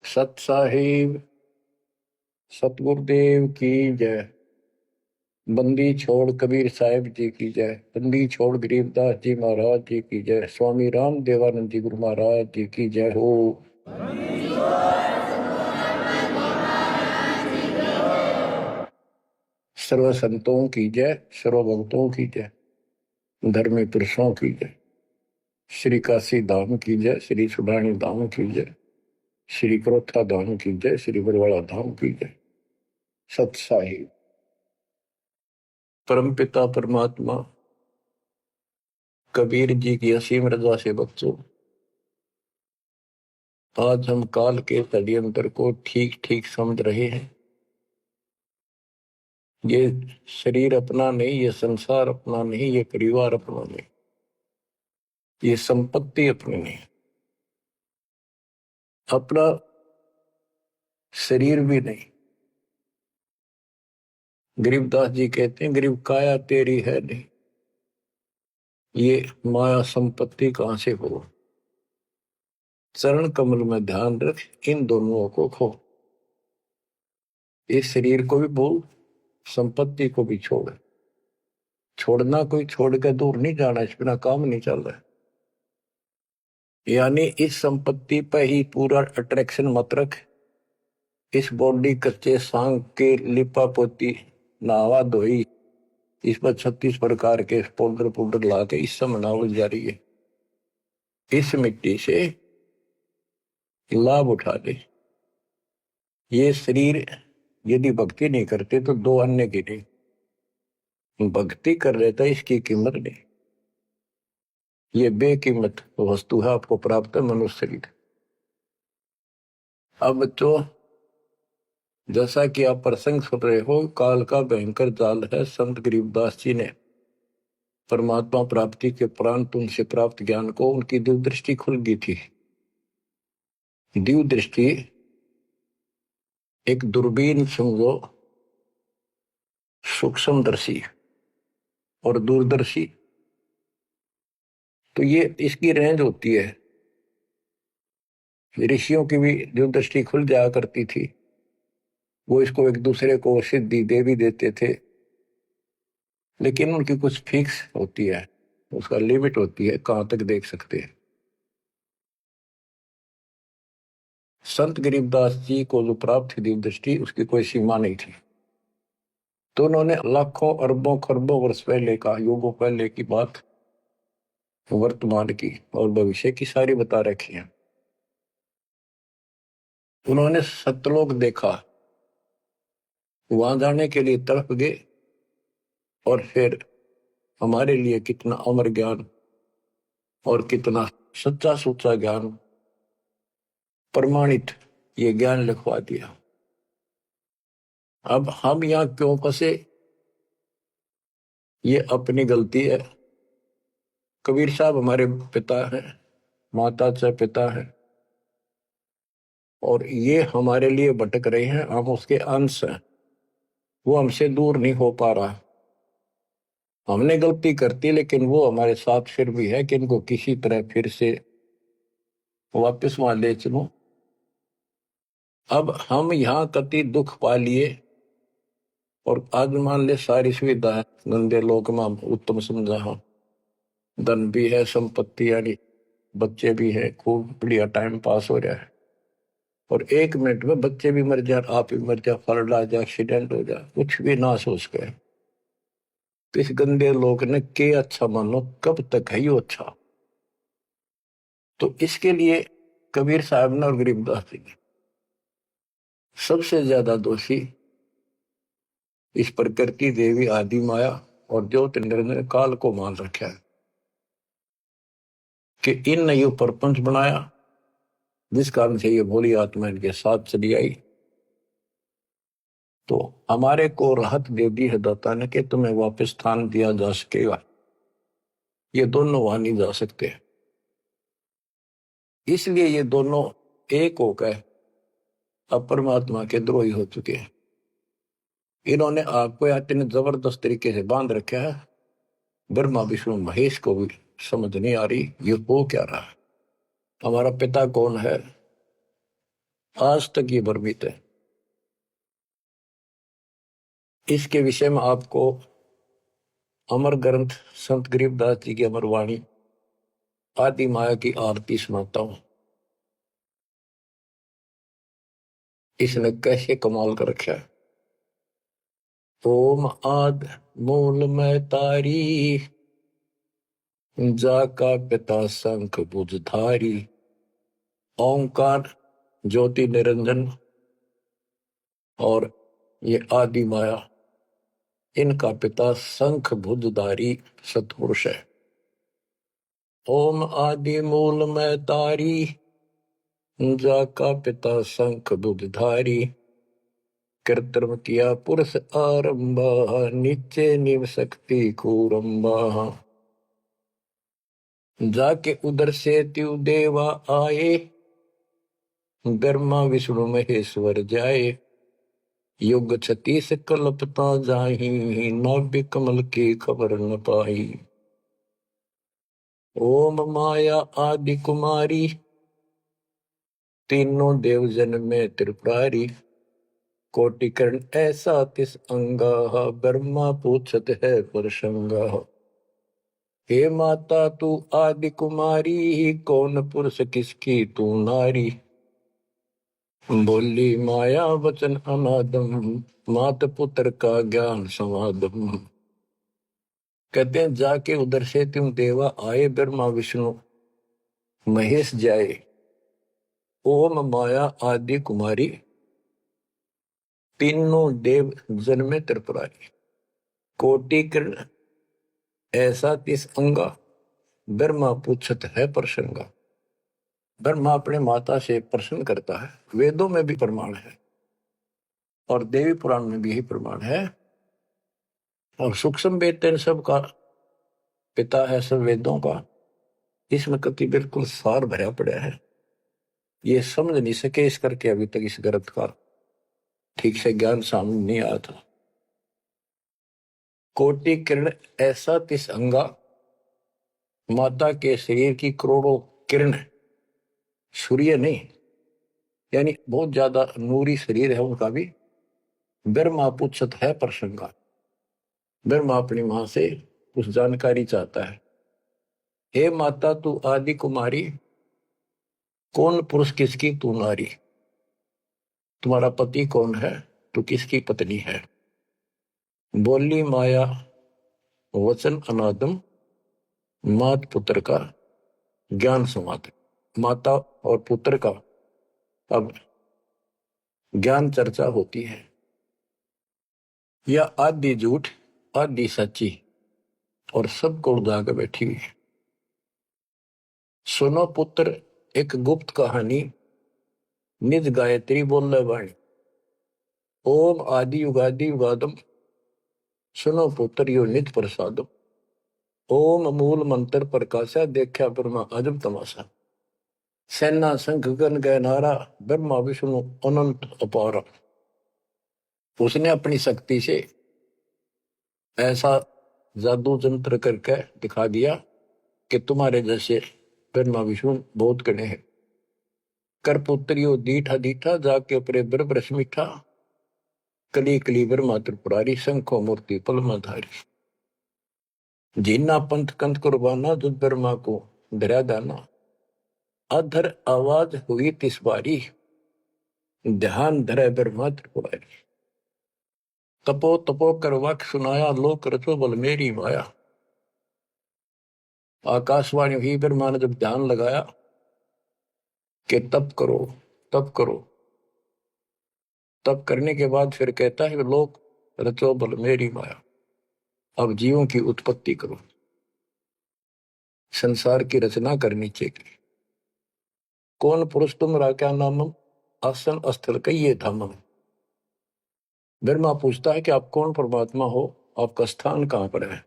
सत साहिब सतगुरुदेव की जय। बंदी छोड़ कबीर साहिब जी की जय। बंदी छोड़ गरीबदास जी महाराज जी की जय। स्वामी राम देवानंद जी गुरु महाराज जी की जय हो। सर्व संतों की जय, सर्व भक्तों की जय, धर्मी पुरुषों की जय। श्री काशी धाम की जय, श्री सुडानी धाम की जय, श्री क्रोथा धाम की जय, श्री बरवाड़ा धाम की जय। सत साहिब परम पिता परमात्मा कबीर जी की असीम रजा से बच्चों, आज हम काल के षड्यंत्र को ठीक ठीक समझ रहे हैं। ये शरीर अपना नहीं, ये संसार अपना नहीं, ये परिवार अपना नहीं, ये संपत्ति अपनी नहीं, अपना शरीर भी नहीं। गरीबदास जी कहते हैं गरीब काया तेरी है नहीं, ये माया संपत्ति कहां से हो। चरण कमल में ध्यान रख, इन दोनों को खो। इस शरीर को भी भूल, संपत्ति को भी छोड़। छोड़ना कोई छोड़ के दूर नहीं जाना, इस बिना काम नहीं चल रहा। यानी इस संपत्ति पर ही पूरा अट्रैक्शन मत रख। इस बॉडी कच्चे सांग के लिपा पोती नहावा धोई, इस पर 36 प्रकार के पाउडर पाउडर ला के इस समय नावल जा रही है। इस मिट्टी से लाभ उठा ले। ये शरीर यदि भक्ति नहीं करते तो दो अन्य की नहीं, भक्ति कर लेता इसकी कीमत नहीं। ये बेकीमत वस्तु है, आपको प्राप्त है मनुष्य शरीर। अब तो जैसा कि आप प्रसंग सुन रहे हो, काल का भयंकर जाल है। संत गरीबदास जी ने परमात्मा प्राप्ति के उपरांत उनसे प्राप्त ज्ञान को उनकी दिव्य दृष्टि खुल गई थी। दिव्य दृष्टि एक दूरबीन समझो, सूक्ष्मदर्शी और दूरदर्शी, तो ये इसकी रेंज होती है। ऋषियों की भी दिव्य दृष्टि खुल जाया करती थी, वो इसको एक दूसरे को सिद्धि दे भी देते थे, लेकिन उनकी कुछ फिक्स होती है, उसका लिमिट होती है कहां तक देख सकते हैं। संत गरीबदास जी को जो प्राप्त थी दिव्य दृष्टि, उसकी कोई सीमा नहीं थी। तो उन्होंने लाखों अरबों खरबों वर्ष पहले का, युगों पहले की बात वर्तमान की और भविष्य की सारी बता रखी है। उन्होंने सतलोक देखा, वहां जाने के लिए तड़प गए, और फिर हमारे लिए कितना अमर ज्ञान और कितना सच्चा सुच्चा ज्ञान प्रमाणित ये ज्ञान लिखवा दिया। अब हम यहां क्यों फंसे, ये अपनी गलती है। कबीर साहब हमारे पिता हैं, माता से पिता है, और ये हमारे लिए भटक रहे हैं, हम उसके अंश हैं। वो हमसे दूर नहीं हो पा रहा। हमने गलती करती, लेकिन वो हमारे साथ फिर भी है कि इनको किसी तरह फिर से वापस वहां ले चलो। अब हम यहाँ कति दुख पा लिए, और आज मान ले सारी सुविधा है, गंदे लोक में हम उत्तम समझा हो, धन भी है, संपत्ति यानी बच्चे भी है, खूब बढ़िया टाइम पास हो रहा है, और 1 मिनट में बच्चे भी मर जाए, आप भी मर जाए, फ्लड आ जाए, एक्सीडेंट हो जाए, कुछ भी ना सोच गए। तो इस गंदे लोग ने के अच्छा मानो, कब तक है यो अच्छा। तो इसके लिए कबीर साहब ने और गरीबदास जी ने सबसे ज्यादा दोषी इस प्रकृति देवी आदि माया और ज्योति ने काल को मान रखा है कि इन ने यो प्रपंच बनाया, जिस कारण से ये भोली आत्मा इनके साथ चली आई। तो हमारे को राहत दे दी है दाता ने कि तुम्हें वापस स्थान दिया जा सकेगा। ये दोनों वहां नहीं जा सकते, इसलिए ये दोनों एक होकर अब परमात्मा के द्रोही हो चुके हैं। इन्होंने आपको इतने जबरदस्त तरीके से बांध रखा है, ब्रह्मा विष्णु महेश को भी समझ नहीं आ रही ये हो क्या रहा है। हमारा पिता कौन है, आज तक ये भ्रमित है। इसके विषय में आपको अमर ग्रंथ संत गरीबदास जी की अमर वाणी आदि माया की आरती सुनाता हूं। इसने कैसे कमाल कर रखा है। ओम आद मूल में तारी, जाका पिता शंख भुजधारी। ओंकार ज्योति निरंजन और ये आदि माया, इनका पिता शंख भुजधारी सतपुरुष है। ओम आदि मूल में तारी, जाका पिता शंख भुजधारी। कृत्रिम किया पुरुष आरंभा, नीचे निव शक्ति कूरंबा। जाके उधर से त्यु देवा आए, ब्रह्मा विष्णु महेश्वर जाए। युग 36 कल्पता जाही, नाभि कमल की खबर न पाई। ओम माया आदि कुमारी, तीनों देव जन में त्रिपुरारी। कोटि कर्ण ऐसा तिस अंगा, ब्रह्मा पूछत है परसंगा। हे माता तू आदि कुमारी, कौन पुरुष किसकी तू नारी। बोली माया वचन अनादम, मात पुत्र का ज्ञान समादम। कहते हैं जाके उधर से तुम देवा आए, ब्रह्मा विष्णु महेश जाए। ओम माया आदि कुमारी, तीनों देव जन्मे त्रिपुरारी। कोटि कर्ण ऐसा तिस अंगा, ब्रह्मा पूछत है प्रसंगा। ब्रह्मा अपने माता से प्रश्न करता है। वेदों में भी प्रमाण है और देवी पुराण में भी यही प्रमाण है। और सूक्ष्म वेद इन सब का पिता है, सब वेदों का। इसमें कति बिल्कुल सार भरा पड़ा है। ये समझ नहीं सके, इस करके अभी तक इस ग्रंथ का ठीक से ज्ञान सामने नहीं आया था। कोटि किरण ऐसा तिस अंगा, माता के शरीर की करोड़ों किरण, सूर्य नहीं, यानी बहुत ज्यादा नूरी शरीर है उनका भी। ब्रह्मा पूछत है प्रसंगा। ब्रह्मा अपनी मां से कुछ जानकारी चाहता है। हे माता तू आदि कुमारी, कौन पुरुष किसकी तू नारी। तुम्हारा पति कौन है, तू किसकी पत्नी है। बोली माया वचन अनादम, मात पुत्र का ज्ञान संवाद। माता और पुत्र का अब ज्ञान चर्चा होती है। यह आदि झूठ आदि सच्ची और सबको उड़ा के बैठी हुई है। सुनो पुत्र एक गुप्त कहानी, निज गायत्री बोले वाणी। ओम आदि युगादि युगादम, सुनो पुत्र यो निज प्रसादम। ओम मूल मंत्र प्रकाशा, देखा ब्रह्मा अजब तमाशा। सेना शंख गण गए नारा, ब्रह्मा विष्णु अनंत अपारा। उसने अपनी शक्ति से ऐसा जादू जंत्र करके दिखा दिया कि तुम्हारे जैसे ब्रह्मा विष्णु बहुत गणे हैं। कर पुत्रियो दीठा दीठा, जाके अपने ब्रह्म मीठा। कली कली ब्रह्मा त्रिपुरारी, शंखो मूर्ति पलमाधारी। जीना पंथ कंथ कुर्बाना, जुद ब्रह्मा को धरा दाना। अधर आवाज हुई तिस बारी, ध्यान धरे ब्रह्मा त्रिपुरारी। तपो तपो कर वाक्य सुनाया, लोक रचो बल मेरी माया। आकाशवाणी हुई, ब्रह्मा ने जब ध्यान लगाया कि तप करो तप करो। तप करने के बाद फिर कहता है लोक रचो बल मेरी माया। अब जीवों की उत्पत्ति करो, संसार की रचना करनी चाहिए। कौन पुरुष तुम राख्या नामम, आसन स्थल कहिए धामम। ब्रह्मा पूछता है कि आप कौन परमात्मा हो, आपका स्थान कहां पर है।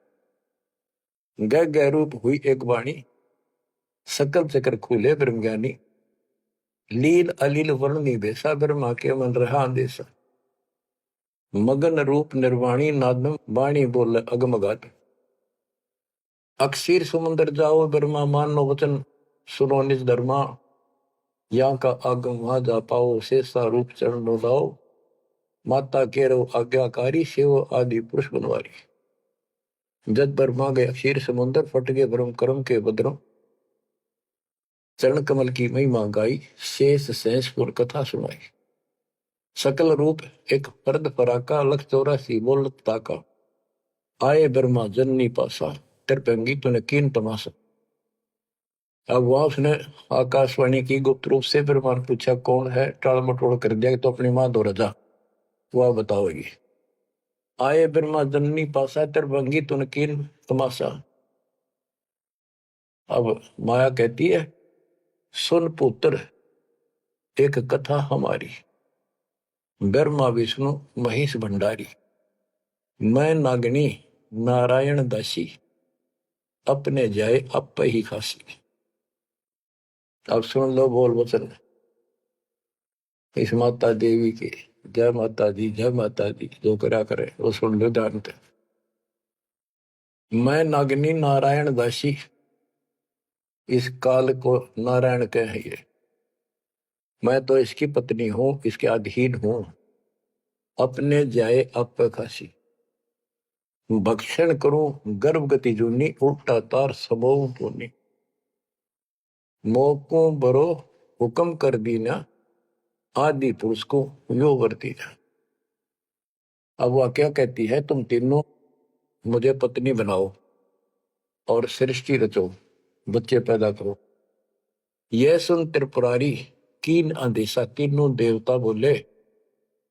गह गह रूप हुई एक वाणी, सकल चक्र खुले ब्रह्म ज्ञानी। लील अलील वर्ण निवेशा, ब्रह्मा के मन रहा अंदेशा। मगन रूप निर्वाणी, नादम वाणी बोल अगमगात। अक्षीर समुद्र जाओ, ब्रह्मा मानो वचन सुनो निज धर्मा। यहाँ का आगम वहां जा पाओ, शेषा रूप चरण लाओ, माता केरो आज्ञाकारी, शिव आदि पुरुष बनवारी। जद ब्रह्मा गया क्षीर समुद्र, फट गए ब्रह्म कर्म के बद्रों, चरण कमल की महिमा गाई, शेष सहसपुर कथा सुनाई। सकल रूप एक पर्द पराका, लख 84 बोलत ताका, आए ब्रह्मा जननी पासा, त्रिपंगी तूने कीन तमाशा। अब वहां उसने आकाशवाणी की गुप्त रूप से, ब्रह्मा ने पूछा कौन है, टाल मटोड़ कर दिया तो अपनी मां दो रजा, वह बताओगी। आए ब्रह्मा जननी पासा, त्रिपंगी तूने कीन तमाशा। अब माया कहती है सुन पुत्र एक कथा हमारी, ब्रह्मा विष्णु महेश भंडारी, मैं नागनी नारायण दासी, अपने जाए अप ही खासी। अब सुन लो बोल वचन इस माता देवी के। जय माता दी, जय माता दी, जो करा करे वो सुन लो ध्यान से। मैं नागनी नारायण दासी, इस काल को नारायण कहे, मैं तो इसकी पत्नी हूं, इसके अधीन हूं, अपने जाए अप खासी, भक्षण करूं गर्भ गति जूनी, उल्टा तार सबो पूनी, मोको बरो हुक्म कर दीना, आदि पुरुष को यो वर्ती। अब वह क्या कहती है, तुम तीनों मुझे पत्नी बनाओ और सृष्टि रचो, बच्चे पैदा करो। यह सुन त्रिपुरारी कीन आदेशा, तीनों देवता बोले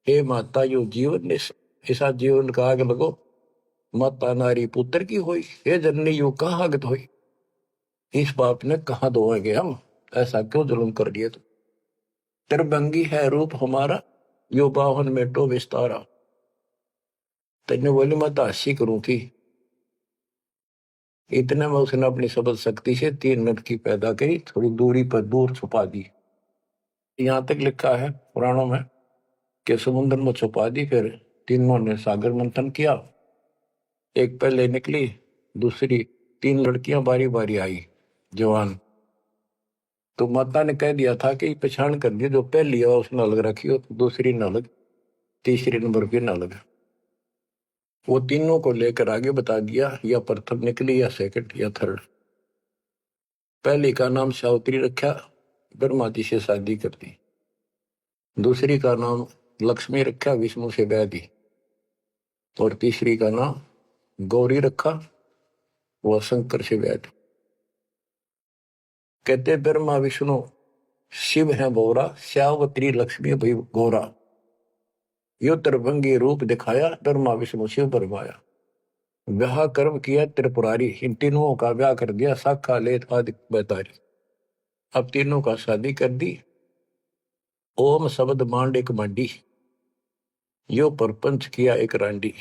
हे माता यो जीवन ने ऐसा जीवन का आग लगो, माता नारी पुत्र की होई, हे जननी यू कहाँ आगत होई, इस बाप ने कहाँ धोएंगे हम, ऐसा क्यों जुल्म कर दिए तुम। त्रिभंगी है रूप हमारा, यो बाहन मेटो विस्तारा। तेने बोली मैं तो हंसी करूं थी, इतने में उसने अपनी सबल शक्ति से 3 मिनट की पैदा करी, थोड़ी दूरी पर दूर छुपा दी। यहां तक लिखा है पुराणों में कि समुद्र में छुपा दी, फिर तीनों ने सागर मंथन किया, एक पहले निकली, दूसरी 3 लड़कियां बारी बारी आई जवान, तो माता ने कह दिया था कि पहचान कर दिया, जो पहली है उसने अलग रखी हो, दूसरी न अलग, तीसरी नंबर की न अलग। वो तीनों को लेकर आगे बता दिया, या प्रथम निकली या सेकंड या थर्ड। पहली का नाम सावित्री रखा, ब्रह्मा जी से शादी कर दी। दूसरी का नाम लक्ष्मी रखा, विष्णु से ब्याह दी। और तीसरी का नाम गौरी रखा, वह शंकर से ब्याह दी। कहते ब्रह्मा विष्णु शिव है बोरा, सावित्री लक्ष्मी भई गौरा, यो त्रिभंगी रूप दिखाया, ब्रह्मा विष्णु शिव बरमाया। ब्याह कर्म किया त्रिपुरारी, इन तीनों का ब्याह कर दिया, साखा लेत आदि बैतारी। अब तीनों का शादी कर दी। ओम शब्द मांड एक मांडी, यो परपंच किया एक रांडी।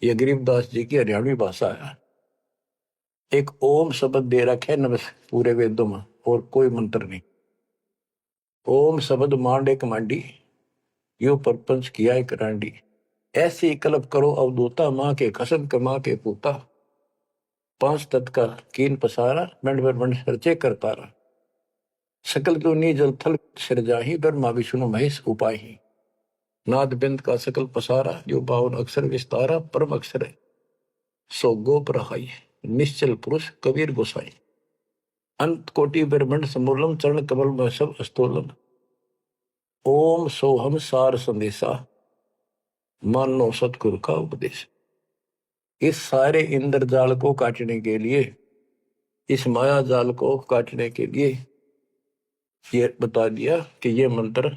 ये गरीबदास जी की हरियाणवी भाषा है। एक ओम शब्द दे रखे है न पूरे वेदों में, और कोई मंत्र नहीं। ओम शब्द मांड एक मांडी, यो परपंच किया एक रांडी। ऐसी कल्प करो अवधूता, माँ के कसम कमा के पूता, 5 तत्व का कीन पसारा, मंड मंड सरचे करतारा। सकल दुनी जल थल सिरजाही, ब्रह्मा विष्णु महेश उपाही। नाद बिंद का सकल पसारा, जो 52 अक्षर विस्तारा, परम अक्षर है सो गोप रहाई, निश्चल पुरुष कबीर गोसाई। अंत कोटि ब्रह्मंड समूलम, चरण कमल में सब अस्तोलम। ओम सोहम सार संदेशा, मानो सतगुरु का उपदेश। इस सारे इंद्रजाल को काटने के लिए, इस माया जाल को काटने के लिए ये बता दिया कि ये मंत्र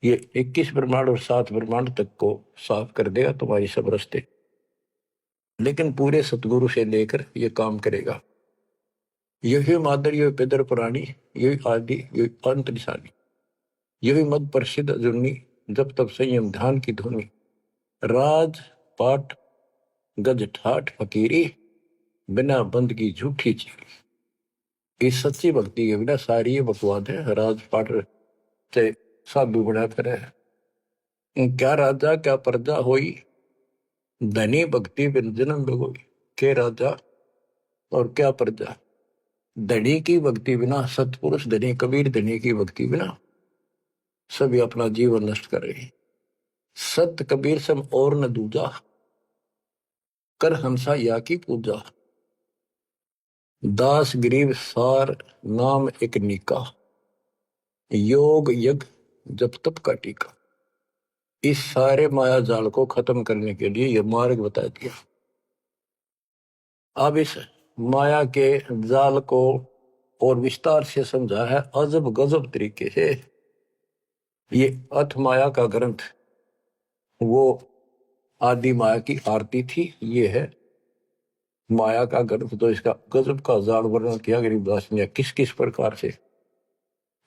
ये 21 ब्रह्मांड और 7 ब्रह्मांड तक को साफ कर देगा तुम्हारी सब रास्ते। लेकिन पूरे सतगुरु से लेकर ये काम करेगा। यही मादर, यही पितर पुराणी, यही आदि, यही अंत निशानी, यही मद प्रसिद्ध जुन्नी, जब तब संयम ध्यान की धुनी। राज पाठ गज ठाठ फकीरी, बिना बंद की झूठी चीरी। इस सच्ची भक्ति के बिना सारी ये बकवाद है। राज पाठ से साधु बना फिरे, क्या राजा क्या प्रजा होई, धनी भक्ति बिन जन्म बिगोई। के राजा और क्या प्रजा, धनी की भक्ति बिना, सतपुरुष धनी कबीर धनी की भक्ति बिना सभी अपना जीवन नष्ट कर रहे हैं। सत कबीर सम और न दूजा, कर हंसा या की पूजा। दास गरीब सार नाम एक निका, योग यज्ञ जप तप का टीका। इस सारे माया जाल को खत्म करने के लिए यह मार्ग बता दिया। अब इस माया के जाल को और विस्तार से समझा है अजब गजब तरीके से। ये अथ माया का ग्रंथ वो आदि माया की आरती थी, ये है माया का ग्रंथ। तो इसका गजब का जाल वर्णन किया गरीबदास ने, किस किस प्रकार से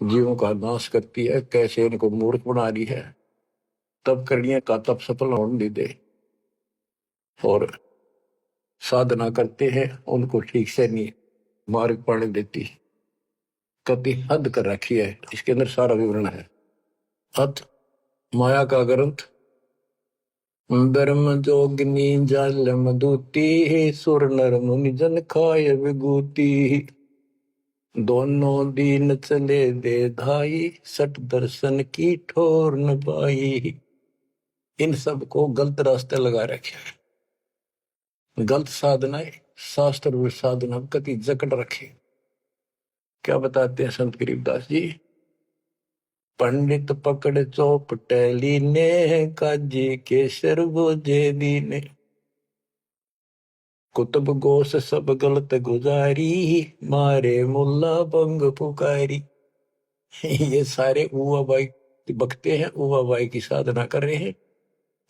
जीवों का नाश करती है, कैसे इनको मूर्ख बना रही है, तब करने का तब सफल होने दे, और साधना करते हैं उनको ठीक से नहीं मार्ग पाने देती, कति हद कर रखी है। इसके अंदर सारा विवरण है। अथ माया का ग्रंथ। धर्म जोगिनी जल मधुती, सुर नर मुनि जन खाय विभूति। दोनों दीन चले दे धाई, सट दर्शन की ठोर न पाई। इन सब को गलत रास्ते लगा रखे, गलत साधनाएं, शास्त्र साधना कति जकड़ रखे। क्या बताते हैं संत गरीबदास जी? पंडित पकड़ चौपटेली ने, काजी केसर बोझे दीने। कुतुब गोस सब गलत गुजारी, मारे मुल्ला बंग पुकारी। ये सारे उवा बाई बकते हैं, उवा बाई की साधना कर रहे हैं।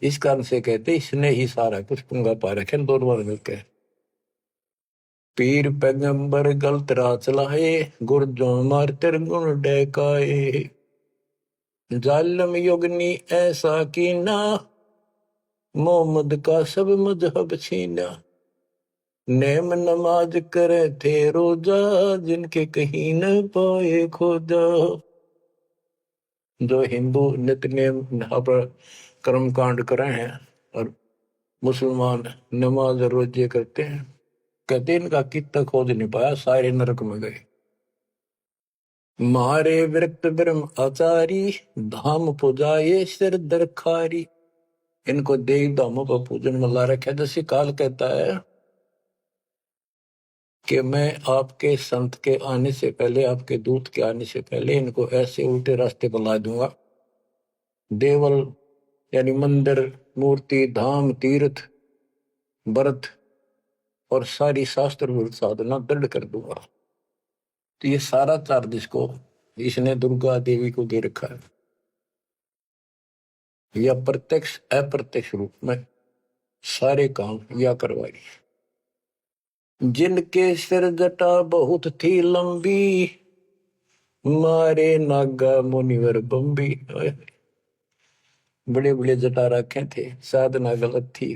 इस कारण से कहते इसने ही सारा कुछ पुंगा पा रखे दोनों मिलकर। पीर पैगंबर गलत राह चलाए, गुरजों मार गुण डैकाए। जालम युगनी ऐसा कीना, मोहम्मद का सब मजहब छीना। नेम नमाज करे थे रोजा, जिनके कहीं न पाए खोजा। जो हिंदू नित्य नेम कर्म कांड करे हैं और मुसलमान नमाज रोजे करते हैं, कहते इनका कितना खोज नहीं पाया, सारे नरक में गए। मारे विरक्त ब्रह्म आचारी, धाम पुजाए सिर दरखारी। इनको देव धामों पर पूजन में ला रखा। जैसे काल कहता है कि मैं आपके संत के आने से पहले, आपके दूत के आने से पहले इनको ऐसे उल्टे रास्ते पर ला दूंगा। देवल यानी मंदिर, मूर्ति, धाम, तीर्थ, व्रत और सारी शास्त्र विरुद्ध साधना दृढ़ कर दूंगा। तो ये सारा चार्ज इसको इसने दुर्गा देवी को दे रखा है, या प्रत्यक्ष अप्रत्यक्ष रूप में सारे काम या करवाई। जिनके सिर जटा बहुत थी लंबी, मारे नागा मुनिवर बम्बी। बड़े बड़े जटा रखे थे, साधना गलत थी,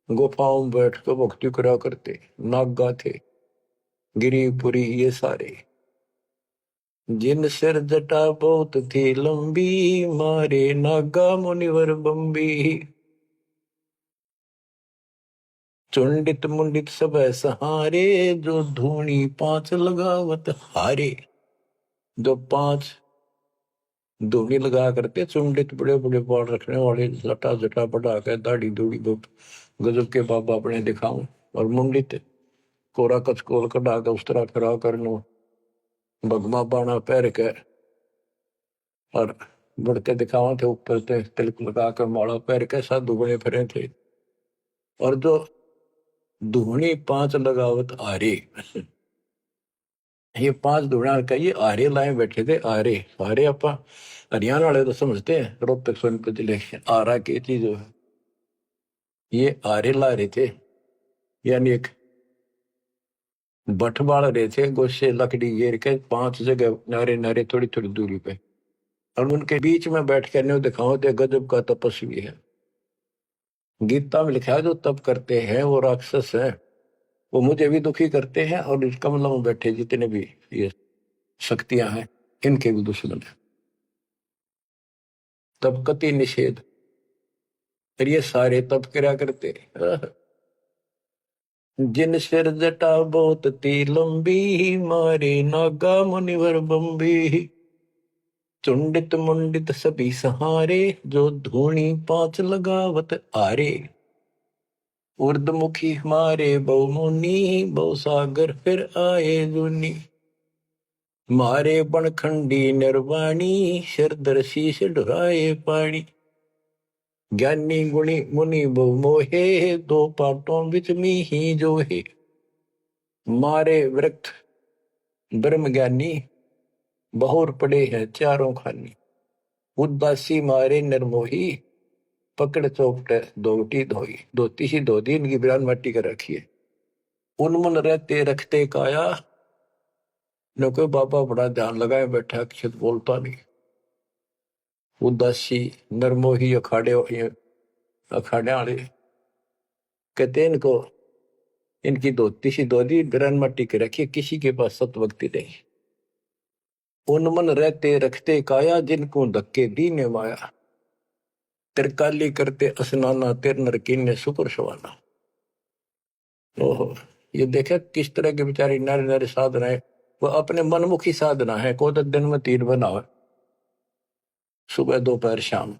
गुफाओं में बैठ कर भक्ति करा करते, नागा थे, गिरिपुरी ये सारे। जिन सिर जटा बहुत थी लंबी, मारे नागा मुनिवर बम्बी। चुंडित मुंडित सब सहारे, जो धूनी पांच लगावत हारे। जो पांच धूनी लगा करते, चुंडित बड़े बड़े बाल रखने वाले, जटा जटा बढ़ा कर दाढ़ी दूढ़ी गजब के बाबा अपने दिखाऊं, और मुंडित कोरा कचकोल कढ़ा कर उस तरह करा कर नो भगमा बाणा पैर के और बढ़ते दिखावा थे, ऊपर से तिलक लगा कर माला पैर के साधु बने फिरे थे। और जो धूनी पांच लगावत आरे, ये पांच धूणा का ये आरे लाए बैठे थे। आरे आरे आप हरियाणा वाले तो समझते हैं, रोहतक सोनभद्र जिले आरा की चीज है। ये आरे ला रहे थे, यानी एक बठ बाल रहे थे, गोशे लकड़ी घेर के पांच जगह नारे नारे थोड़ी थोड़ी दूरी पे, और उनके बीच में बैठ कर न्यू दिखाओ थे गजब का तपस्वी है। गीता में लिखा है जो तप करते हैं वो राक्षस है, वो मुझे भी दुखी करते हैं, और इस कमलों में बैठे जितने भी ये शक्तियां हैं इनके भी दुश्मन है। तब कति निषेध, और ये सारे तप करा करते। जिन सिर जटा बहुत ती लंबी, मारे नागा मुनिवर बम्बी। चुंडित मुंडित सभी सहारे, जो धूणी पांच लगावत आरे। उर्दमुखी हमारे बहुमुनि, बहु सागर फिर आए जुनी। मारे बनखंडी निर्वाणी, सिरधर शीश ढुराए पानी। ज्ञानी गुणी मुनि बहु मोहे, दो पाटों बिच ही जो है। मारे वृक्ष ब्रह्म ज्ञानी, बहुर पड़े हैं चारों खानी। उदासी मारे निर्मोही, पकड़ चौपटे दोटी धोई। धोती सी धोती इनकी बिरान मट्टी कर रखी है। उनमन रहते रखते काया, न कोई बाबा बड़ा ध्यान लगाए बैठा, अक्षत बोलता नहीं। उदासी नरमोही अखाड़े वाले कहते इनको, इनकी धोती सी धोती बिरान मट्टी के रखी, किसी के पास सतभक्ति नहीं। उनमन रहते रखते काया, जिनको धक्के दीने माया। तिरकाली करते स्नाना, तिर नरकीने सुपर सवाना। ओहो, ये देखे किस तरह के बेचारी नारी नारी साधना है। वो अपने मनमुखी साधना है। को तो दिन में 3 बनावे, सुबह दोपहर शाम,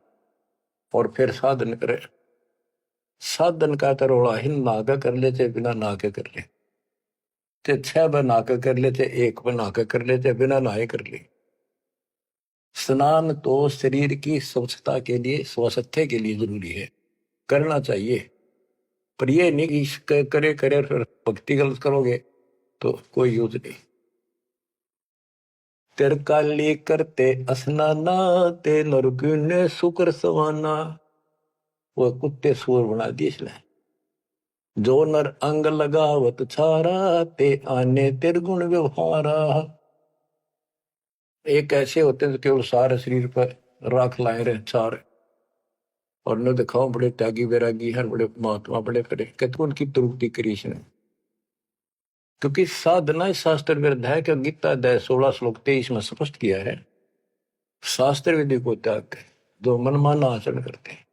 और फिर साधन करे। साधन का तरोड़ा ही नागा कर ले, चाहे बिना नाके कर ले, चाहे 6 बना के कर ले, चाहे 1 बना के कर ले, चाहे बिना नहाए कर ले। स्नान तो शरीर की स्वच्छता के लिए, स्वास्थ्य के लिए जरूरी है, करना चाहिए। पर ये नहीं कि करे करे फिर भक्ति गलत करोगे तो कोई यूज नहीं। तिरकाली करते स्नाना, ते नरकुने शुक्र सवाना। वो कुत्ते सूर बना दिए इसने। जो नर अंग लगावत छारा, ते आने तिरगुण व्यवहारा। एक ऐसे होते हैं जो केवल सारे शरीर पर राख लाए रहे छार, और न दिखाओ बड़े त्यागी वैरागी हैं, बड़े महात्मा, बड़े करे, कहते उनकी तुरुक्ति करी इसने। क्योंकि साधना शास्त्र विरुद्ध है कि गीता अध्याय 16 श्लोक 23 में स्पष्ट किया है, शास्त्र विधि को त्याग कर जो मनमाना आचरण करते हैं,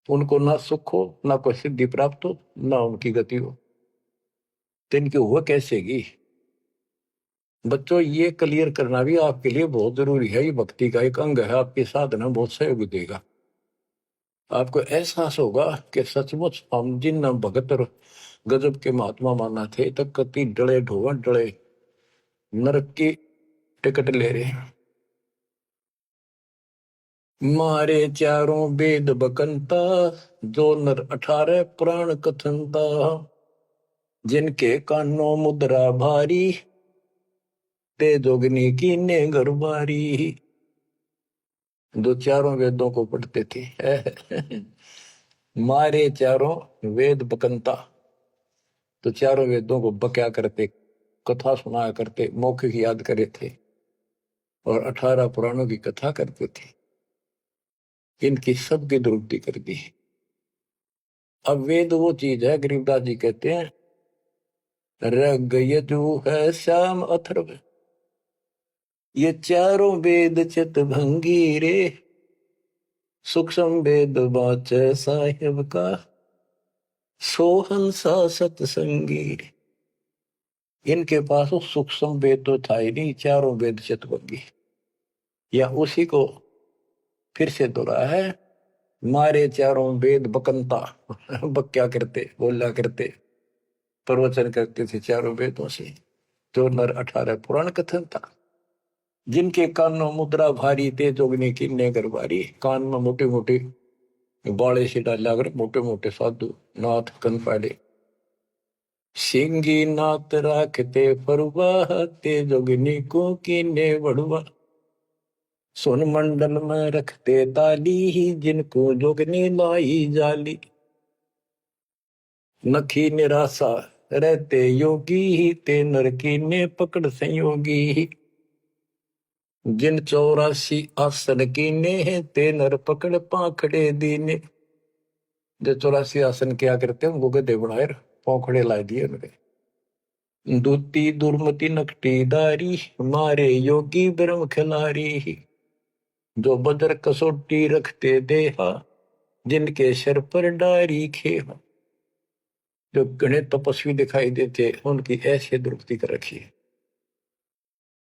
उनको ना सुख हो, ना कोई सिद्धि प्राप्त हो, ना उनकी गति हो। तो इनकी हुआ कैसेगी? बच्चों, ये क्लियर करना भी आपके लिए बहुत जरूरी है। ये भक्ति का एक अंग है, आपकी साधना बहुत सहयोग देगा। आपको एहसास होगा कि सचमुच हम जिन भगत और गजब के महात्मा माना थे, तक कति डले ढोवा डले नरक की टिकट ले रहे हैं। मारे चारों वेद बकंता, जो नर 18 पुराण कथनता। जिनके कानों मुद्रा भारी, ते जोगनी की ने गरबारी। जो चारों वेदों को पढ़ते थे। मारे चारों वेद बकंता, तो चारों वेदों को बक्या करते, कथा सुनाया करते, मौखिक याद करे थे, और 18 पुराणों की कथा करते थे। इनकी सबकी दुरुक्ति कर दी। अब वेद वो चीज है, गरीबदास जी कहते हैं, रग यजु है श्याम अथर्व, ये चारों वेद चित भंगी रे। सूक्ष्म वेद बाच साहिब का, सोहंसा सतसंगी। इनके पास वो सूक्ष्म वेद तो था ही नहीं, चारों वेद चित भंगी। या उसी को फिर से दोहरा है, मारे चारों वेद बकंता। बक्या करते, बोला करते, प्रवचन करते थे चारों वेदों से, जो नर 18 पुराण कथन था। जिनके कानों मुद्रा भारी, ते जोगने की ने गरबारी। कान में मोटे मोटे बाले से डाला कर, मोटे मोटे साधु नाथ कन पाड़े। सिंगी नाथ राखते फरुआ, ते जोगनी को कीने बढ़ुआ। सुन मंडल में रखते ताली, जिनको जोगनी लाई जाली। नखी निराशा रहते योगी, ते नर की ने पकड़ संयोगी। जिन 84 आसन कीने, ते नर पकड़ पाखड़े दीने। जो 84 आसन क्या करते हैं, उनको गधे बनाए पौखड़े ला दिए उनके। दूती दुर्मति नकटी दारी, मारे योगी ब्रह्म खिलारी। जो बदर कसोटी रखते देहा, जिनके सर पर डारी खेहा। जो घने तपस्वी दिखाई देते उनकी ऐसे दुरुक्ति कर रखी है।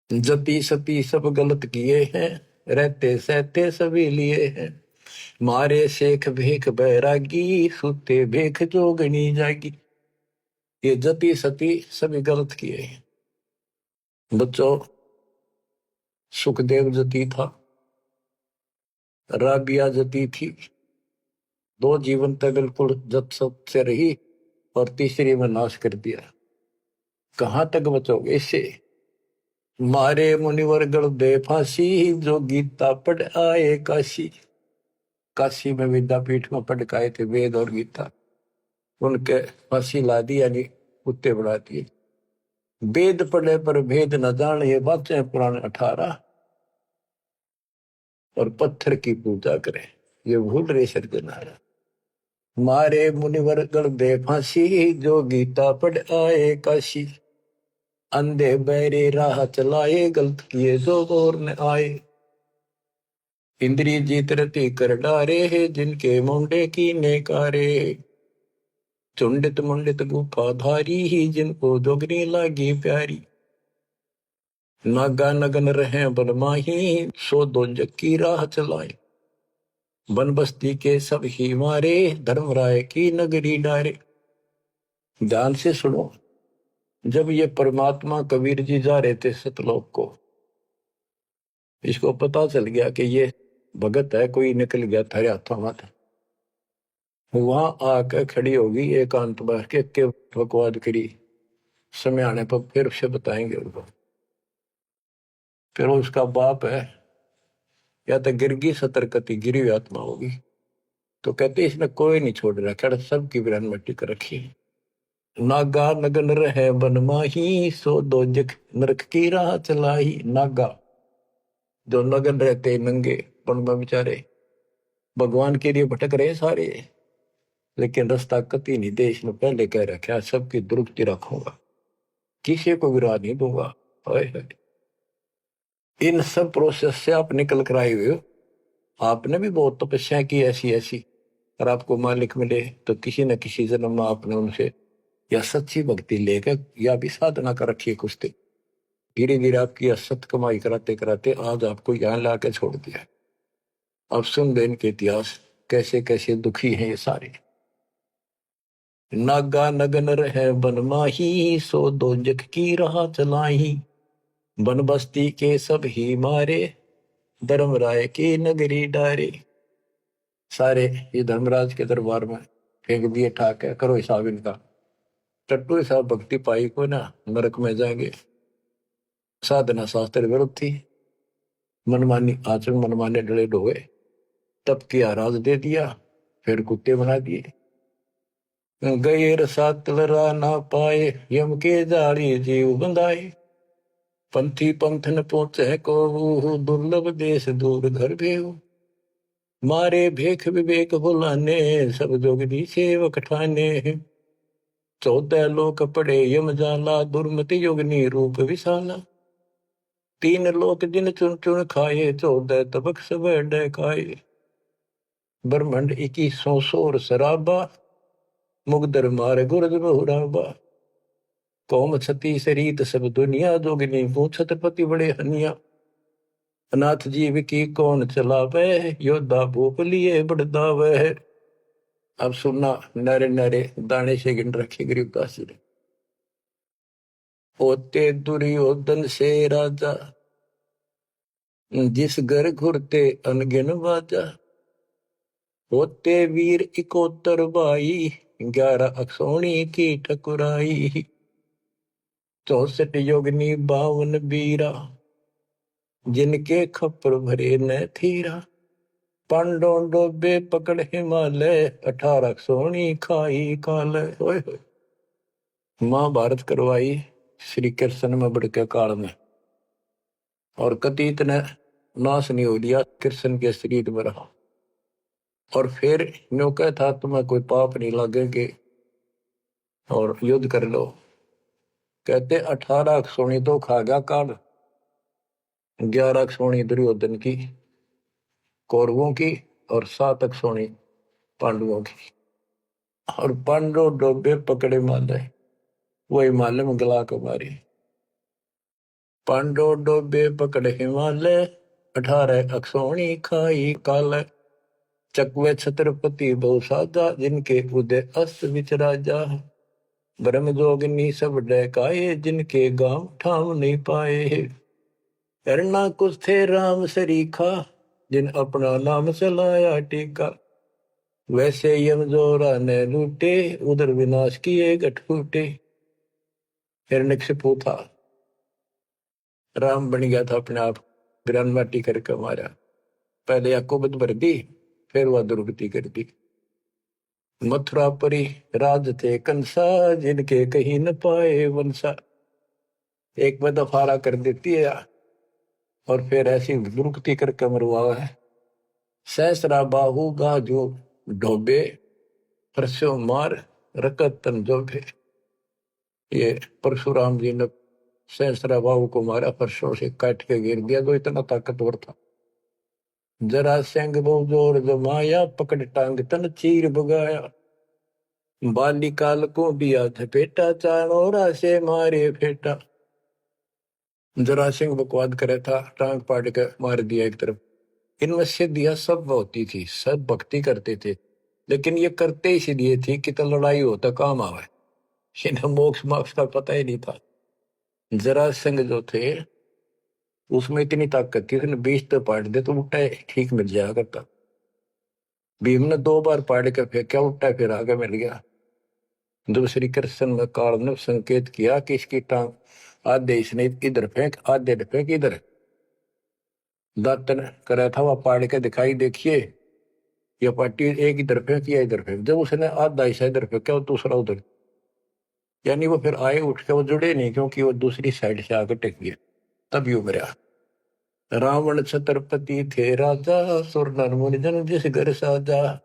जति सती सब गलत किए हैं, रहते सहते सभी लिए हैं, मारे शेख भेख बैरागी, सुते भेख जोगनी जागी। ये जति सती सभी गलत किए हैं। बच्चों, सुखदेव जति था, राबिया जति थी, दो जीवन तक बिल्कुल जत सत से रही और तीसरी में नाश कर दिया। कहां तक बचोगे इससे? मारे मुनिवर गण दे फांसी, जो गीता पढ़ आए काशी। काशी में विद्यापीठ में पढ़ के आए थे वेद और गीता, उनके फांसी ला दी, यानी कुत्ते बढ़ा दिए। वेद पढ़े पर भेद न जान, ये बातें पुराण 18, और पत्थर की पूजा करे, ये भूल रहे सज्जनारा। मारे मुनिवर गण दे फांसी, जो गीता पढ़ आए काशी। अंधे बहरे राह चलाए, गलत किए जो और न आए। इंद्री जीत रति कर डारे है, जिनके मुंडे की नेकारे। चुंडित मुंडित गुफा धारी ही, जिनको जोगनी लागी प्यारी। नागा नगन रहे बनमाही, सो दो की राह चलाए। बन बस्ती के सब ही मारे, धर्मराय की नगरी डारे। ध्यान से सुनो, जब ये परमात्मा कबीर जी जा रहे थे सतलोक को, इसको पता चल गया कि ये भगत है, कोई निकल गया थारे हाथों में। वहां आकर खड़ी होगी एकांत बैठ के बकवाद करी। समय आने पर फिर से बताएंगे उनको। फिर उसका बाप है, या तो गिरगी सतर्कती गिरी हुई आत्मा होगी, तो कहते इसने कोई नहीं छोड़ रखा, सबकी बिरान मट्टी कर रखी। नागा नगन रहे बनमाही, सो दो जख नरक की राह चलाई। नागा जो नगन रहते नंगे पण में बेचारे भगवान के लिए भटक रहे सारे, लेकिन रास्ता कति नहीं दे, इसने पहले कह रखा सबकी दुरुक्ति रखूंगा, किसी को विराह नहीं दूंगा। इन सब प्रोसेस से आप निकल कर आए हुए हो। आपने भी बहुत तपस्या की ऐसी ऐसी, और आपको मालिक मिले तो किसी न किसी जन्म में आपने उनसे या सच्ची भक्ति लेकर या भी साधना कर रखी है कुछ। धीरे धीरे आपकी असत कमाई कराते कराते आज आपको यहाँ लाके छोड़ दिया। अब सुन दे इनके इतिहास, कैसे कैसे दुखी हैं ये सारे। नागा नगन रहे बनमाही, सो दो जग की राह चलाई। बन बस्ती के सब ही मारे, धर्मराय की नगरी डारे। सारे ये धर्मराज के दरबार में फेंक दिए ठाक है, करो हिसाब इनका। टट्टू हिसाब भक्ति पाई को ना नरक में जाएंगे। साधना शास्त्र विरुद्ध थी, मनमानी आचरण, मनमाने डले ढोए, तब किया राज दे दिया, फिर कुत्ते बना दिए। गैर सात लरा ना पाए, यम के जाली जीव बंधाए। पंथी पंथ न पहुंचे को, दुर्लभ देश दूर घर भेऊ। मारे भेख विवेक बुलाने, सब जोगनी सेवक ठाने। 14 लोक पड़े यम जाला, दुर्मति योगनी रूप विशाला। 3 लोक जिन चुन चुन खाए, 14 तबक सब डकाए। ब्रह्मंड 21 सोर शराबा, मुगदर मार गुरद बहुराबा। कौम छती शरीत सब दुनिया, जोगनी को छत्रपति बड़े हनिया। अनाथ जीव की कौन चलावे, योद्धा भूप लिए बड़दावे। अब सुनना, नारे नारे दाने से गिन रखे गरीबदास जी ने। होते दुर्योधन से राजा, जिस घर घुरते अनगिन बाजा। होते वीर 71 भाई, 11 अक्षौणी की ठकुराई। 64 योगनी 52 बीरा, जिनके खप्पर भरे न थीरा। पांडों डोबे पकड़ हिमालय, 18 सोनी खाई काल। महाभारत करवाई श्री कृष्ण में बड़के काल में, और कति इतने नाश नहीं हो लिया, कृष्ण के शरीर में रहा। और फिर न्यो कह था तुम्हें कोई पाप नहीं लगेंगे और युद्ध कर लो। कहते 18 सोनी तो खा गया काल, 11 सोनी दुर्योधन की कौरवों की, और 7 सोनी पांडवों की। और पांडो डोबे पकड़े माले, वही माले में गला को मारी। पांडो डोबे पकड़े हिमालय, 18 अक्षौणी खाई काल। चकवे छत्रपति बहु साजा, जिनके उदय अस्त विच राजा। ब्रह्म जोगिनी सब डहकाए, जिनके गांव ठाम नहीं पाए। करना कुछ थे राम सरीखा, जिन अपना नाम चलाया टीका। वैसे यम जोरा ने लूटे, उधर विनाश किए गठ फूटे। हिरण्यकशिपु था, राम बन गया था अपने आप, ग्रहण माटी करके मारा। पहले अकुबत भर दी, फिर वह दुर्गति कर दी। मथुरा परी राज थे कंसा, जिनके कहीं न पाए वंशा। एक में दफारा कर देती है और फिर ऐसी दुर्गति करके मरवा है। सहसरा बाहु गाजो ढोबे, परसों मार रकत तन जोबे। ये परशुराम जी ने सहसरा बाहु को मारा, परसों से काट के गिर दिया, जो इतना ताकतवर था। जरा सिंह बहु जोर जमाया, पकड़ टांग तन चीर भगाया। बालिकाल को दिया झपेटा, चाणोरा से मारे फेटा। जरा सिंह बकवाद करे था, टांग पाड़ के मार दिया एक तरफ। इनमें सिद्धियां सब होती थी, सब भक्ति करते थे, लेकिन ये करते इसलिए थी कि तो लड़ाई हो तो काम आवे। इन्हें मोक्ष मोक्ष का पता ही नहीं था। जरा सिंह जो थे उसमें इतनी ताकत थी, उसने 20 तो पाड़ दे तो उल्टा ठीक मिल जाया करता। भीम ने 2 बार पाड़ के फेंका, उल्टा फिर आगे मिल गया। जब श्री कृष्ण ने काल ने संकेत किया कि इसकी टांग आधे इसने इधर फेंक, आधे फेंक इधर, दातन करा था वह पाड़ के दिखाई, देखिए ये पार्टी एक इधर फेंक या इधर फेंक। जब उसने आधा हिस्सा इधर फेंका, दूसरा उधर, यानी वो फिर आए उठ के वो जुड़े नहीं, क्योंकि वो दूसरी साइड से आकर टेक गया, तभी उभरा। रावण छत्रपति थे राजा, सुर नर मुनि जन जिस घर साजा।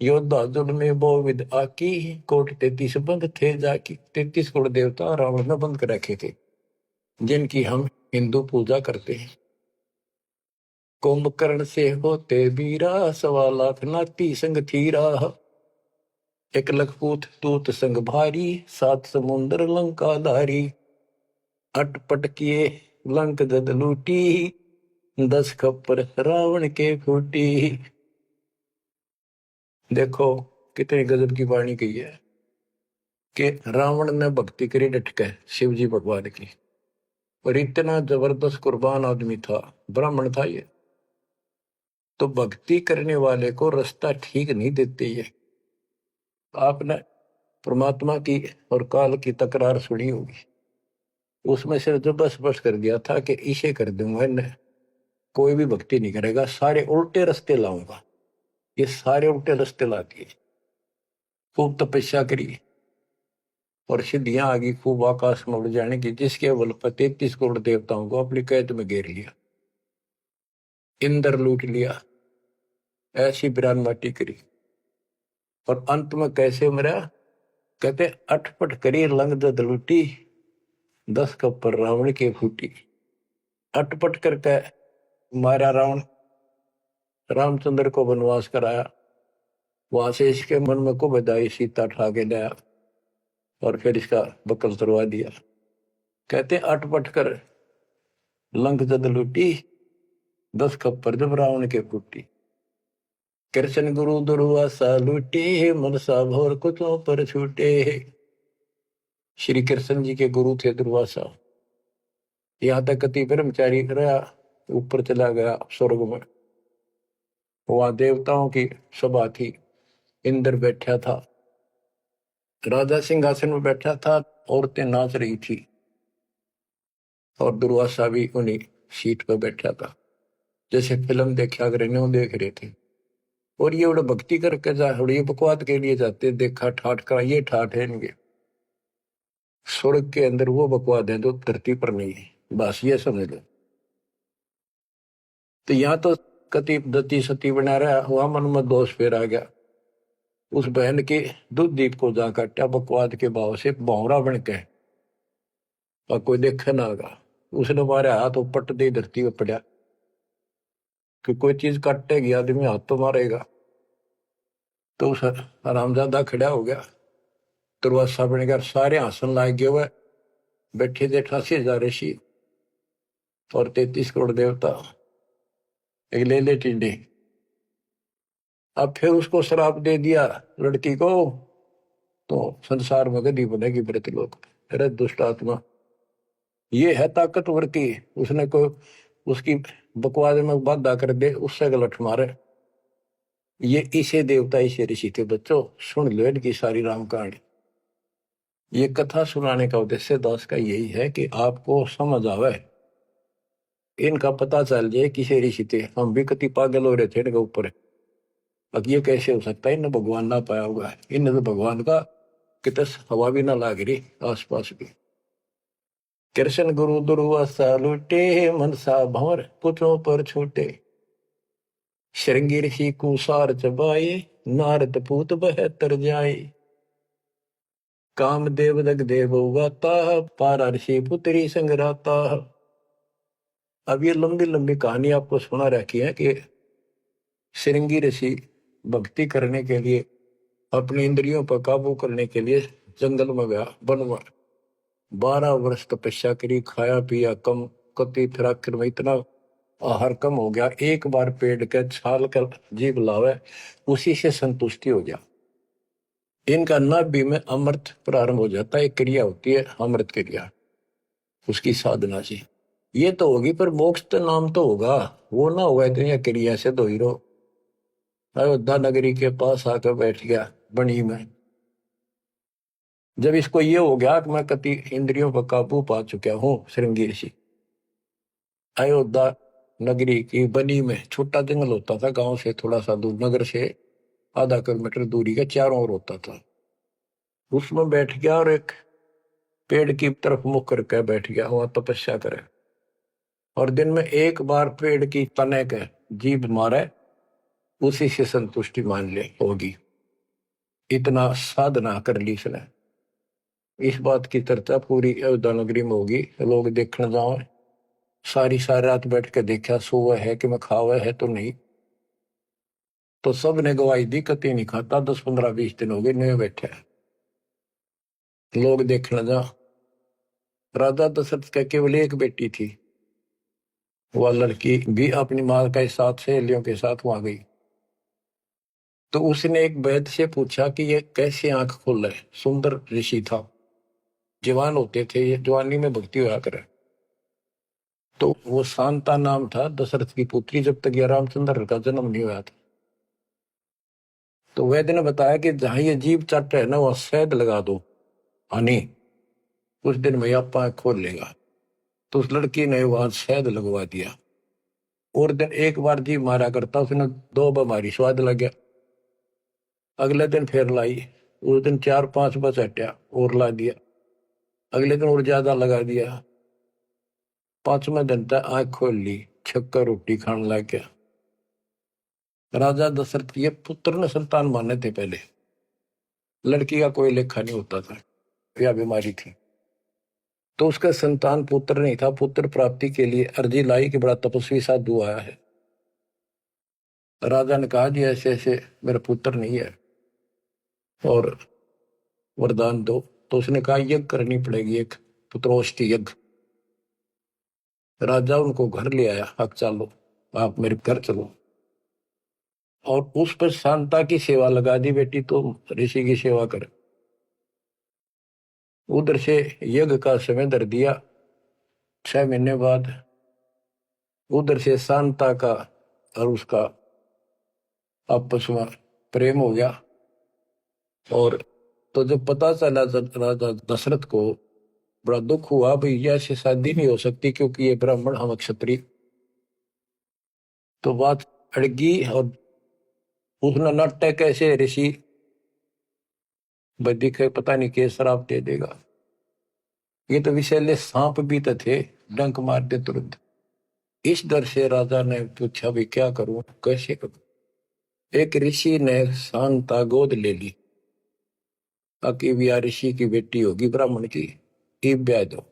योद्धा जुड़ में बहुविध आकी, कोट 33 बंद थे जाकी। 33 कोट देवता रावण ने बंद कर रखे थे, जिनकी हम हिंदू पूजा करते हैं। कुंभकर्ण से होते वीरा, 1.25 लाख नाती संग थीरा। 1 लाख पूत तूत संग भारी, 7 समुद्र लंका धारी। अटपट किए लंक जद लूटी, 10 खप्पर रावण के फूटी। देखो कितनी गजब की वाणी कही है कि रावण ने भक्ति करी डट के शिव जी भगवान की, और इतना जबरदस्त कुर्बान आदमी था, ब्राह्मण था ये। तो भक्ति करने वाले को रास्ता ठीक नहीं देते ये। आपने परमात्मा की और काल की तकरार सुनी होगी, उसमें सिर्फ जो बस बस कर दिया था कि इसे कर दूंगा, इन्हें कोई भी भक्ति नहीं करेगा, सारे उल्टे रास्ते लाऊंगा। ये सारे उल्टे रास्ते ला दिए। खूब तपस्या करी और सिद्धियां आ गई, खूब आकाश में उड़ जाने की, जिसके बल पर 33 करोड़ देवताओं को अपनी कैद में घेर लिया, इंद्र लूट लिया, ऐसी बिरान माटी करी। और अंत में कैसे मरा? कहते अटपट करी लंग दद लूटी, 10 कप्पर रावण के फूटी। अटपट करके मारा रावण, रामचंद्र को वनवास कराया, वहां से इसके मन में को बधाई, सीता ठा के लाया और फिर इसका बकल तुड़वा दिया। कहते अटपट कर लंक जद लूटी, 10 खप्पर जब रावण के फूटी। कृष्ण गुरु दुर्वासा लूटे, मनसा भोर कुतों पर छूटे। श्री कृष्ण जी के गुरु थे दुर्वासा। यहाँ तक कति ब्रह्मचारी रहा, ऊपर चला गया स्वर्ग में। वहां देवताओं की सभा थी, इंद्र बैठा था, राजा सिंहासन में बैठा था, औरतें नाच रही थी और दुर्वासा भी उन्हीं सीट पर बैठा था, जैसे फिल्म देखा अगर इन्हों देख रहे थे। और ये बड़ा भक्ति करके जा, ये बकवाद के लिए जाते, देखा ठाठ का, ये ठाठ है इनके। स्वर्ग के अंदर वो बकवाद है जो धरती पर नहीं है, बस ये समझ लो। तो यहाँ तो कति दती सती बना रहा हुआ, मन में दोष फिर आ गया। उस बहन के दूध दीप को जा काटा बकवाद के भाव से, भौरा बन के, और कोई देखे ना आगा। उसने मारे हाथ उपट दे धरती पर पड़ा कि कोई चीज काटेगी आदमी हाथ तो मारेगा। तो उस हरामजादा खड़ा हो गया, दुर्वासा बन गया, सारे आसन लाग गए हुए, बैठे थे 88,000 ऋषि और 33 करोड़ देवता, एक ले ले टिंडे। अब फिर उसको श्राप दे दिया लड़की को, तो संसार में गदी बनेगी मृतलोक। अरे दुष्ट आत्मा, ये है ताकतवर की, उसने को उसकी बकवास में बाधा कर दे, उससे गलत मारे। ये इसे देवता इसे ऋषि थे बच्चों, सुन लो इनकी सारी राम कहानी। ये कथा सुनाने का उद्देश्य दास का यही है कि आपको समझ आवे, इनका पता चल जाए किसे ऋषि थे। हम भी कति पागल हो रहे थे इनके ऊपर, अब ये कैसे हो सकता है, इन्हें भगवान ना पाया हुआ है, इन्हें तो भगवान का कितने हवा भी ना लाग रही आसपास भी। कृष्ण गुरु दुर्वासा लुटे, मनसा भंवर पुत्रों पर छूटे, श्रृंगी ऋषि कुसार चबाए, नारद पूत बहतर जाए, काम देव दग देव गाता, पारा ऋषि पुत्री संगराता। अब ये लंबी लंबी कहानी आपको सुना रखी है कि श्रृंगी ऋषि भक्ति करने के लिए, अपनी इंद्रियों पर काबू करने के लिए जंगल में गया, वन में 12 वर्ष तपस्या करी, खाया पिया कम, कति फिर आखिर में इतना आहार कम हो गया, एक बार पेड़ के छाल कर जीभ लावे, उसी से संतुष्टि हो गया। इनका नाभि में अमृत प्रारंभ हो जाता है, एक क्रिया होती है अमृत क्रिया, उसकी साधना से ये तो होगी, पर मोक्ष तो नाम तो होगा, वो ना हुआ इतनी क्रिया से तो हीरो अयोध्या नगरी के पास आकर बैठ गया बनी में। जब इसको ये हो गया कि मैं कति इंद्रियों पर काबू पा चुका हूं, श्रृंगी ऋषि अयोध्या नगरी की बनी में, छोटा जंगल होता था गांव से थोड़ा सा दूर, नगर से आधा किलोमीटर दूरी का, चारों ओर होता था, उसमें बैठ गया और एक पेड़ की तरफ मुख करके बैठ गया, वहां तपस्या करे, और दिन में एक बार पेड़ की तने के जीभ मारे, उसी से संतुष्टि मान ले होगी। इतना साधना कर ली इसने। इस बात की चर्चा पूरी अयोध्या नगरी में होगी, लोग देखने जाओ, सारी सारी रात बैठ के देखा, सोवा है कि मैं खावा है तो नहीं, तो सब ने गवाही दी कति नहीं खाता, 10 15 20 दिन हो गए नहीं बैठे, लोग देखने जा। राजा दशरथ का केवल एक बेटी थी, वह लड़की भी अपनी माँ के साथ सहेलियों के साथ वहां गई, तो उसने एक वैद्य से पूछा कि ये कैसे आंख खोल रहे, सुंदर ऋषि था, जवान होते थे, ये जवानी में भक्ति हुआ करे। तो वो शांता नाम था दशरथ की पुत्री, जब तक ये रामचंद्र का जन्म नहीं हुआ था। तो वैद्य ने बताया कि जहां ये जीभ चट है ना, वह शहद लगा दो हनी, कुछ दिन में आप आंख खोल लेगा। तो उस लड़की ने वहां शहद लगवा दिया, और दिन एक बार जीभ मारा करता, उसने 2 बीमारी स्वाद लग गया। अगले दिन फिर लाई, उस दिन 4 5 बस हटा और ला दिया, अगले दिन और ज्यादा लगा दिया, 5वें दिन तक आंख खोल ली, छक्का रोटी खाने लग गया। राजा दशरथ ये पुत्र ने संतान माने थे पहले, लड़की का कोई लेखा नहीं होता था, या बीमारी थी, तो उसका संतान पुत्र नहीं था। पुत्र प्राप्ति के लिए अर्जी लाई कि बड़ा तपस्वी साधु आया है। राजा ने कहा जी ऐसे ऐसे मेरा पुत्र नहीं है और वरदान दो। तो उसने कहा यज्ञ करनी पड़ेगी, एक पुत्रोष्टि यज्ञ। राजा उनको घर ले आया, अब चलो आप मेरे घर चलो, और उस पर शांता की सेवा लगा दी, बेटी तो ऋषि की सेवा कर। उधर से यज्ञ का समय धर दिया, 6 महीने बाद उधर से शांता का और उसका आपस में प्रेम हो गया। और तो जब पता चला राजा दशरथ को बड़ा दुख हुआ, भाई ऐसी शादी नहीं हो सकती क्योंकि ये ब्राह्मण हम क्षत्रिय। तो बात अड़गी और उसने नाट्य कैसे ऋषि दिखे, पता नहीं के शराब दे देगा। ये तो विषैले सांप भी तो थे, डंक मार दे तुरंत। इस डर से राजा ने पूछा भी क्या करूं, कैसे करूं। एक ऋषि ने शांता गोद ले ली, ताकि भी ऋषि की बेटी होगी ब्राह्मण की, ब्याह दो।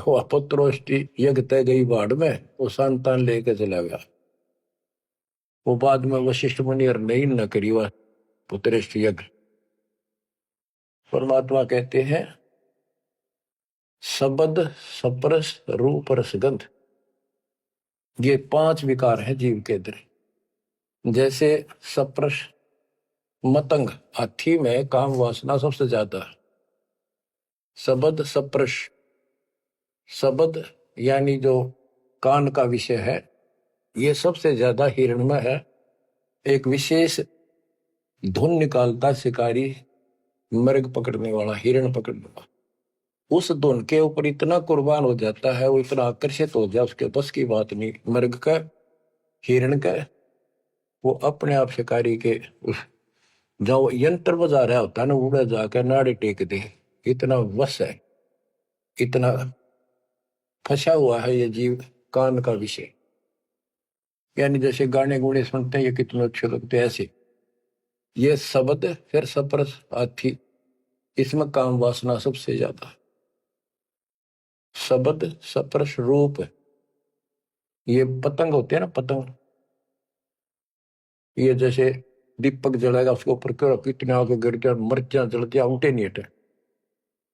वह पुत्रोष्टि यज्ञ तय गई बाढ़ में, वो संतान लेके चला गया। वो बाद में वशिष्ठ मुनि और नहीं न करी, वह पुत्रेष्ठ यज्ञ। परमात्मा कहते हैं शब्द सप्रस रूप रसगंध, ये 5 विकार हैं जीव के अंदर। जैसे सप्रस मतंग, हाथी में काम वासना सबसे ज्यादा है। शब्द सप्रस, शब्द यानी जो कान का विषय है, ये सबसे ज्यादा हिरण में है। एक विशेष धुन निकालता शिकारी, मृग पकड़ने वाला, हिरण पकड़ने वाला, उस धुन के ऊपर इतना कुर्बान हो जाता है, वो इतना आकर्षित हो जाए, उसके बस की बात नहीं मृग का, हिरण का। वो अपने आप शिकारी के उस जो यंत्र बजा रहा होता है ना, उड़ा जाकर नाड़े टेक दे, इतना वश है, इतना फंसा हुआ है ये जीव कान का विषय। यानी जैसे गाने गुणे सुनते हैं ये कितने अच्छे लगते हैं, ऐसे ये शब्द फिर सप्रस हाथी, इसमें काम वासना सबसे ज्यादा। शब्द सप्रस रूप, ये पतंग होते हैं ना, पतंग, ये जैसे दीपक जलाएगा उसके ऊपर कितने आगे गिर गया, मिर्चा जल गया, उठे नहीं हटे।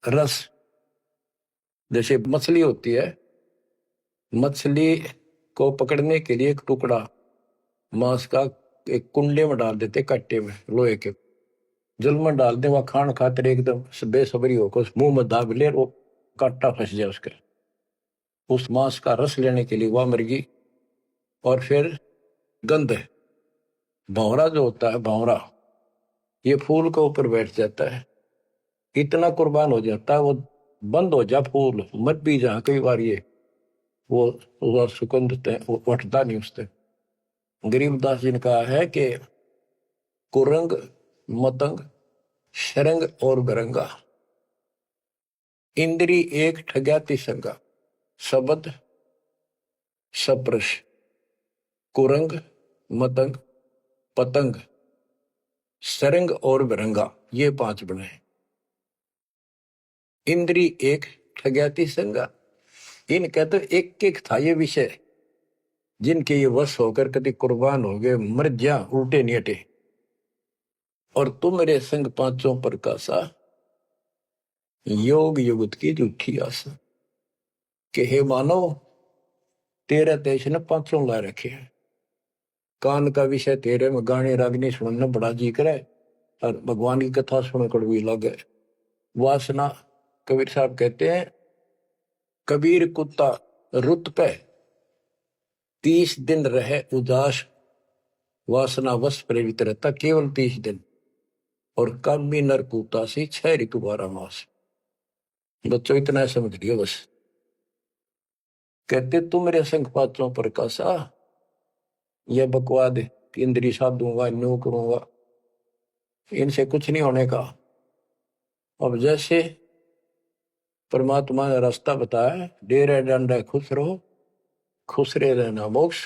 रस, जैसे मछली होती है, मछली को पकड़ने के लिए एक टुकड़ा मांस का एक कुंडे में डाल देते, कट्टे में लोहे के, जल में डाल दे, वह खान खातिर एकदम बेसब्री होकर उस मुंह में दाब ले, वो कांटा फंस जाए उसके, उस मांस का रस लेने के लिए वह मुर्गी। और फिर गंध, भंवरा जो होता है, भंवरा, ये फूल के ऊपर बैठ जाता है, इतना कुर्बान हो जाता है, वो बंद हो जा फूल, मत भी जा कई बार, ये वो सुगंध वो उठता नहीं उससे। गरीबदास जी ने कहा है कि कुरंग मतंग शरंग और बरंगा, इंद्री एक ठग्याति संगा। शब्द सप्रश कुरंग मतंग पतंग सरंग और बरंगा, ये 5 बने। इंद्री एक ठग्याति संगा, इनका तो एक एक था ये विषय, जिनके ये वश होकर कभी कुर्बान हो गए, मर जा उल्टे नहीं हटे। और तुम मेरे संग 5 प्रकाशा, योग युगत की झूठी आशा। कि हे मानव, तेरे देश ने 5 ला रखे हैं, कान का विषय तेरे में गाने रागनी सुनना बड़ा जी करे, और भगवान की कथा सुन कड़वी लगे। वासना, कबीर साहब कहते हैं, कबीर कुत्ता रुत पे 30 दिन रहे उदास, वासना वश प्रेरित रहता केवल 30 दिन, और कामी नर कुत्ता से 6 ऋतु 12 मास। बच्चों इतना समझ लियो बस। कहते तुम मेरे संग 5 प्रकाशा, यह बकवाद इंद्री साधूंगा, न्यू करूंगा, इनसे कुछ नहीं होने का। अब जैसे परमात्मा ने रास्ता बताया, डेरे डंडे खुश रहो, खुश रहे रहना मोक्ष।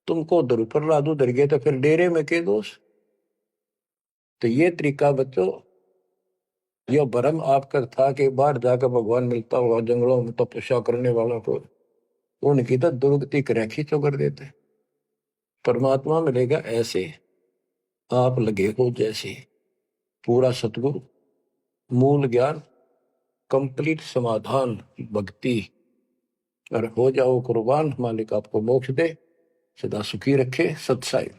तुमको उधर ऊपर लादू उधर गए तो फिर डेरे में के दोष। तो ये तरीका बच्चों, यह भरम आपका था कि बाहर जाकर भगवान मिलता होगा जंगलों में तपस्या करने वालों को, उनकी तो दुर्गति कर खींचो कर देते। परमात्मा मिलेगा ऐसे, आप लगे हो जैसे, पूरा सतगुरु, मूल ज्ञान, कंप्लीट समाधान, भक्ति, और हो जाओ कुर्बान। मालिक आपको मोक्ष दे, सदा सुखी रखे। सत्साई।